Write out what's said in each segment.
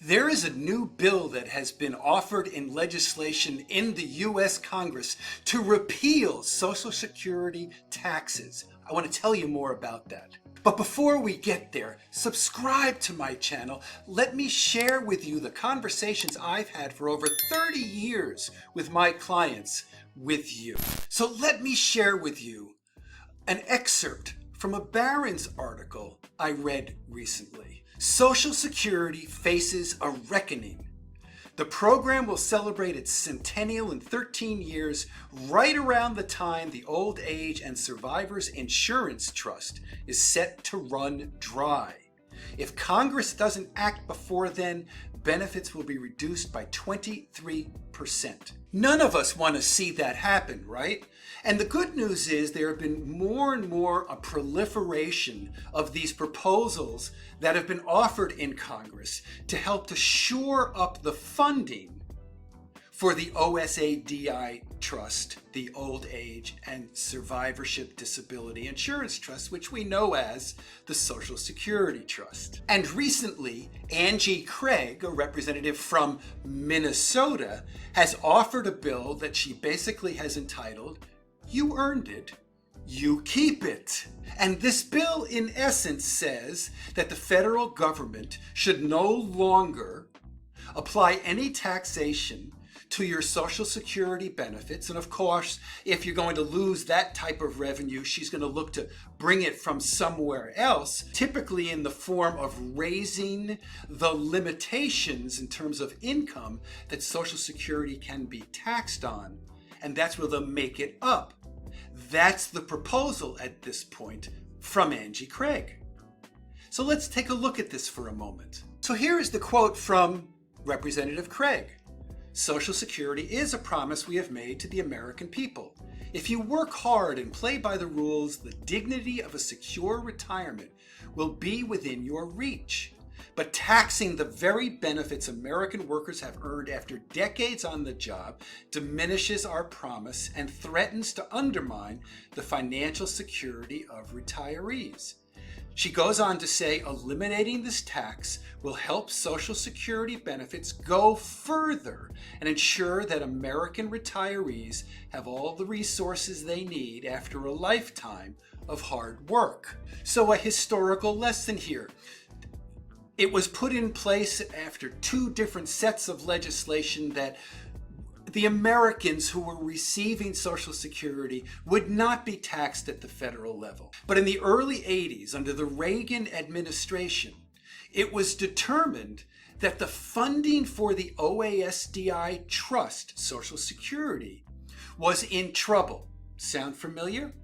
There is a new bill that has been offered in legislation in the U.S. Congress to repeal Social Security taxes. I want to tell you more about that. But before we get there, subscribe to my channel. Let me share with you the conversations I've had for over 30 years with my clients with you. So let me share with you an excerpt from a Barron's article I read recently. Social Security faces a reckoning. The program will celebrate its centennial in 13 years, right around the time the Old Age and Survivors Insurance Trust is set to run dry. If Congress doesn't act before then, benefits will be reduced by 23%. None of us want to see that happen, right? And the good news is there have been more and more a proliferation of these proposals that have been offered in Congress to help to shore up the funding for the OSADI Trust, the Old Age and Survivorship Disability Insurance Trust, which we know as the Social Security Trust. And recently, Angie Craig, a representative from Minnesota, has offered a bill that she basically has entitled, "You Earned It, You Keep It." And this bill, in essence, says that the federal government should no longer apply any taxation to your Social Security benefits. And of course, if you're going to lose that type of revenue, she's going to look to bring it from somewhere else, typically in the form of raising the limitations in terms of income that Social Security can be taxed on. And that's where they'll make it up. That's the proposal at this point from Angie Craig. So let's take a look at this for a moment. So here is the quote from Representative Craig. "Social Security is a promise we have made to the American people. If you work hard and play by the rules, the dignity of a secure retirement will be within your reach. But taxing the very benefits American workers have earned after decades on the job diminishes our promise and threatens to undermine the financial security of retirees." She goes on to say, eliminating this tax will help Social Security benefits go further and ensure that American retirees have all the resources they need after a lifetime of hard work. So a historical lesson here. It was put in place after two different sets of legislation that the Americans who were receiving Social Security would not be taxed at the federal level. But in the early 80s, under the Reagan administration, it was determined that the funding for the OASDI Trust, Social Security, was in trouble. Sound familiar?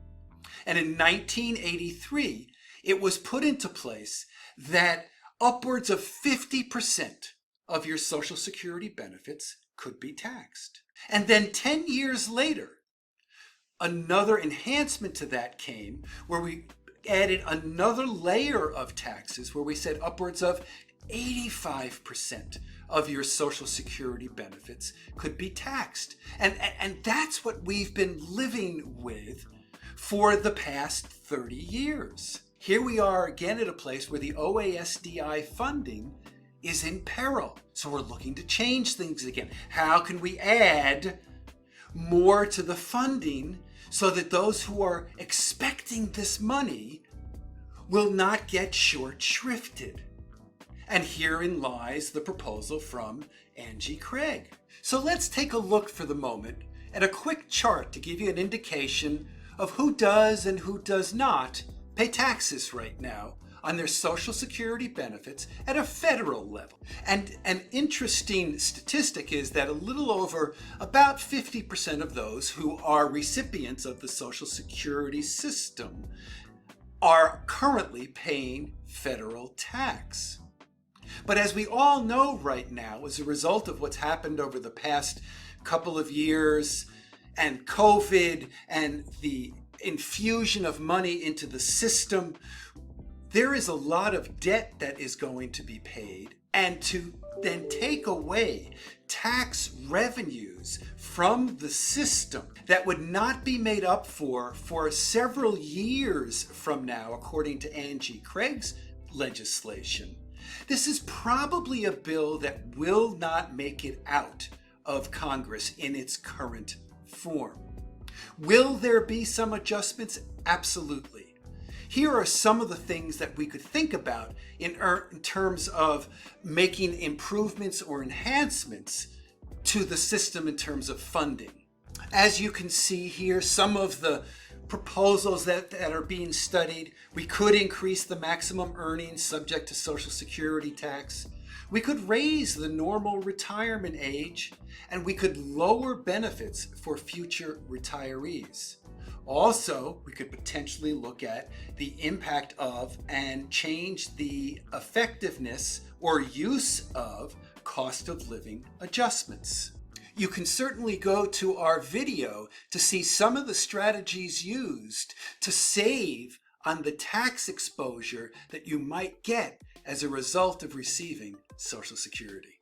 And in 1983, it was put into place that upwards of 50% of your Social Security benefits could be taxed. And then 10 years later, another enhancement to that came where we added another layer of taxes where we said upwards of 85% of your Social Security benefits could be taxed. And that's what we've been living with for the past 30 years. Here we are again at a place where the OASDI funding is in peril. So we're looking to change things again. How can we add more to the funding so that those who are expecting this money will not get short-shrifted? And herein lies the proposal from Angie Craig. So let's take a look for the moment at a quick chart to give you an indication of who does and who does not pay taxes right now on their Social Security benefits at a federal level. And an interesting statistic is that a little over about 50% of those who are recipients of the Social Security system are currently paying federal tax. But as we all know right now, as a result of what's happened over the past couple of years and COVID and the infusion of money into the system, there is a lot of debt that is going to be paid, and to then take away tax revenues from the system that would not be made up for several years from now, according to Angie Craig's legislation, This is probably a bill that will not make it out of Congress in its current form. Will there be some adjustments? Absolutely. Here are some of the things that we could think about in terms of making improvements or enhancements to the system in terms of funding. As you can see here, some of the proposals that are being studied: we could increase the maximum earnings subject to Social Security tax. We could raise the normal retirement age, and we could lower benefits for future retirees. Also, we could potentially look at the impact of and change the effectiveness or use of cost of living adjustments. You can certainly go to our video to see some of the strategies used to save on the tax exposure that you might get as a result of receiving Social Security.